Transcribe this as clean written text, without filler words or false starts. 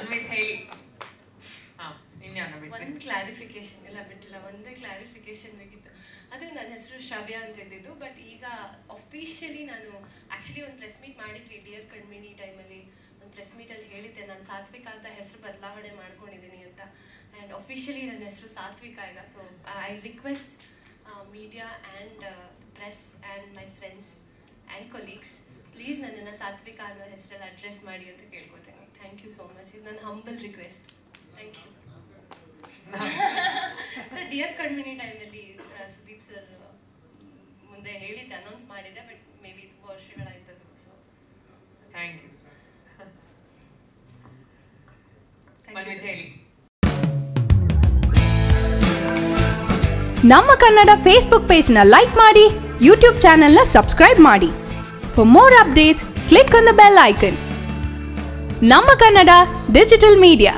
ಮನ್ವಿತ್ ಹೇಳಿ. ಒಂದು ಕ್ಲಾರಿಫಿಕೇಶನ್ ಎಲ್ಲ ಬಿಟ್ಟಿಲ್ಲ, ಒಂದೇ ಕ್ಲಾರಿಫಿಕೇಶನ್ ಬೇಕಿತ್ತು. ಅದು ನನ್ನ ಹೆಸರು ಶ್ರವ್ಯ ಅಂತ ಇದ್ದಿದ್ದು, ಬಟ್ ಈಗ ಅಫಿಷಿಯಲಿ ನಾನು ಆ್ಯಕ್ಚುಲಿ ಒಂದು ಪ್ರೆಸ್ ಮೀಟ್ ಮಾಡಿದ್ವಿ ಡಿಯರ್ ಕಣ್ಮಿಣಿ ಟೈಮಲ್ಲಿ. ಒಂದು ಪ್ರೆಸ್ ಮೀಟಲ್ಲಿ ಹೇಳಿದ್ದೆ ನಾನು ಸಾತ್ವಿಕಾ ಅಂತ ಹೆಸರು ಬದಲಾವಣೆ ಮಾಡ್ಕೊಂಡಿದ್ದೀನಿ ಅಂತ. ಆ್ಯಂಡ್ ಅಫಿಷಿಯಲಿ ನನ್ನ ಹೆಸರು ಸಾತ್ವಿಕಾ ಈಗ. So I request media and press and my friends and colleagues, please ನನ್ನನ್ನು ಸಾತ್ವಿಕಾ ಅನ್ನೋ ಹೆಸರಲ್ಲಿ ಅಡ್ರೆಸ್ ಮಾಡಿ ಅಂತ ಕೇಳ್ಕೊತೀನಿ. Thank you so much. ಇದು ನನ್ನ humble request. Thank you sir. Dear ಕಣ್ಮಿಣಿ ಟೈಮಲ್ಲಿ ಸುದೀಪ್ ಸರ್ ಮುಂದೆ ಹೇಳಿದ್ದೆ, ಅನೌನ್ಸ್ ಮಾಡಿದ್ದೆ, ಬಟ್ ಮೇ ಬಿ ತುಂಬ ವರ್ಷಗಳಾಯ್ತದು. So thank you. ಹೇಳಿ. ನಮ್ಮ ಕನ್ನಡ ಫೇಸ್ಬುಕ್ ಪೇಜ್ನ ಲೈಕ್ ಮಾಡಿ, ಯೂಟ್ಯೂಬ್ ಚಾನೆಲ್ನ ಸಬ್ಸ್ಕ್ರೈಬ್ ಮಾಡಿ. For more updates click on the bell icon. ನಮ್ಮ ಕನ್ನಡ ಡಿಜಿಟಲ್ ಮೀಡಿಯಾ.